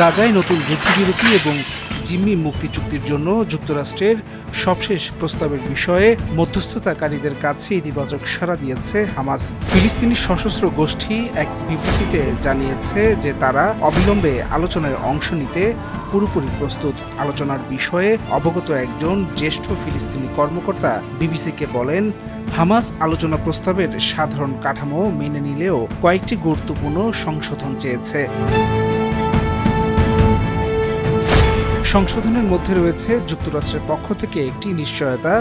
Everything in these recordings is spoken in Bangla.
গাজায় নতুন যুদ্ধবিরতি এবং জিম্মি মুক্তি চুক্তির জন্য যুক্তরাষ্ট্রের সবশেষ প্রস্তাবের বিষয়ে মধ্যস্থতাকারীদের কাছে ইতিবাচক সাড়া দিয়েছে হামাস। ফিলিস্তিনি সশস্ত্র গোষ্ঠী এক বিবৃতিতে জানিয়েছে যে তারা অবিলম্বে আলোচনায় অংশ নিতে পুরোপুরি প্রস্তুত। আলোচনার বিষয়ে অবগত একজন জ্যেষ্ঠ ফিলিস্তিনি কর্মকর্তা বিবিসিকে বলেন, হামাস আলোচনা প্রস্তাবের সাধারণ কাঠামো মেনে নিলেও কয়েকটি গুরুত্বপূর্ণ সংশোধন চেয়েছে। সংশোধনের মধ্যে রয়েছে যুক্তরাষ্ট্রের পক্ষ থেকে একটি নিশ্চয়তা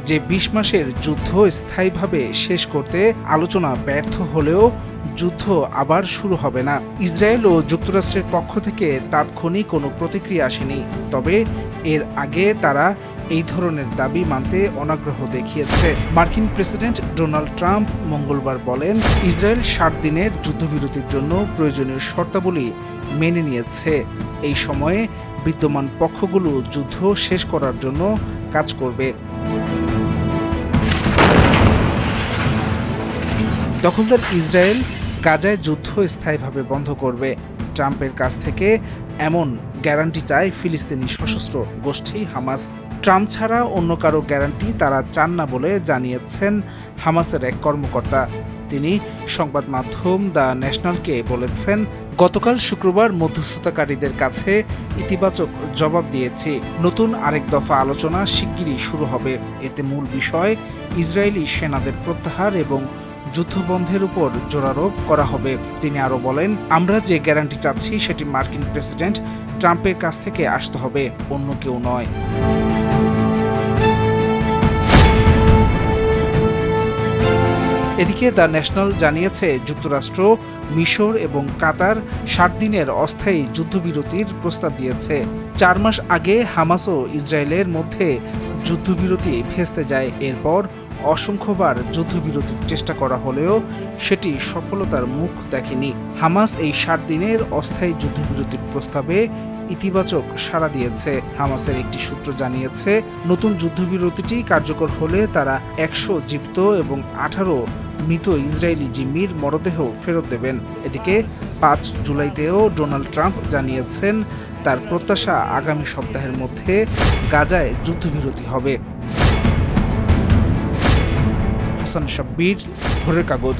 যে ২০ মাসের যুদ্ধ স্থায়ীভাবে শেষ করতে আলোচনা ব্যর্থ হলেও যুদ্ধ আবার শুরু হবে না। ইসরায়েল ও যুক্তরাষ্ট্রের পক্ষ থেকে তাৎক্ষণিক কোনো প্রতিক্রিয়া আসেনি, তবে এর আগে তারা এই ধরনের দাবি মানতে অনাগ্রহ দেখিয়েছে। মার্কিন প্রেসিডেন্ট ডোনাল্ড ট্রাম্প মঙ্গলবার বলেন, ইসরায়েল ৬০ দিনের যুদ্ধবিরতির জন্য প্রয়োজনীয় শর্তাবলী মেনে নিয়েছে। এই সময়ে বিদ্যমান পক্ষগুলো যুদ্ধ শেষ করার জন্য কাজ করবে। দখলদার ইসরায়েল গাজায় যুদ্ধ স্থায়ীভাবে বন্ধ করবে। ট্রাম্পের কাছ থেকে এমন গ্যারান্টি চায় ফিলিস্তিনি সশস্ত্র গোষ্ঠী হামাস। ট্রাম্প ছাড়া অন্য কারো গ্যারান্টি তারা চান না বলে জানিয়েছেন হামাসের এক কর্মকর্তা। তিনি সংবাদ মাধ্যম দ্য ন্যাশনালকে বলেছেন, গতকাল শুক্রবার মধ্যস্থতাকারীদের কাছে ইতিবাচক জবাব দিয়েছি। নতুন আরেক দফা আলোচনা শিগগিরই শুরু হবে। এতে মূল বিষয় ইসরায়েলি সেনাদের প্রত্যাহার এবং যুদ্ধবন্ধের উপর জোরারোপ করা হবে। তিনি আরও বলেন, আমরা যে গ্যারান্টি চাচ্ছি সেটি মার্কিন প্রেসিডেন্ট ট্রাম্পের কাছ থেকে আসতে হবে, অন্য কেউ নয়। এদিকে দ্য ন্যাশনাল জানিয়েছে, যুক্তরাষ্ট্র, মিশর এবং কাতার ৬০ দিনের অস্থায়ী যুদ্ধবিরতির প্রস্তাব দিয়েছে। ৪ মাস আগে হামাস ও ইসরায়েলের মধ্যে যুদ্ধবিরতি ভেস্তে যায়। এরপর অসংখ্যবার যুদ্ধবিরতির চেষ্টা করা হলেও সেটি সফলতার মুখ দেখেনি। হামাস এই ৬০ দিনের অস্থায়ী যুদ্ধবিরতির প্রস্তাবে ইতিবাচক সাড়া দিয়েছে। হামাসের একটি সূত্র জানিয়েছে, নতুন যুদ্ধবিরতিটি কার্যকর হলে তারা ১০০ জীবিত এবং ১৮ মৃত ইসরায়েলি জিম্মির মরদেহ ফেরত দেবেন। এদিকে ৫ জুলাইতেও ডোনাল্ড ট্রাম্প জানিয়েছেন, তার প্রত্যাশা আগামী সপ্তাহের মধ্যে গাজায় যুদ্ধবিরতি হবে। হাসান শাব্বির, ভোরের কাগজ।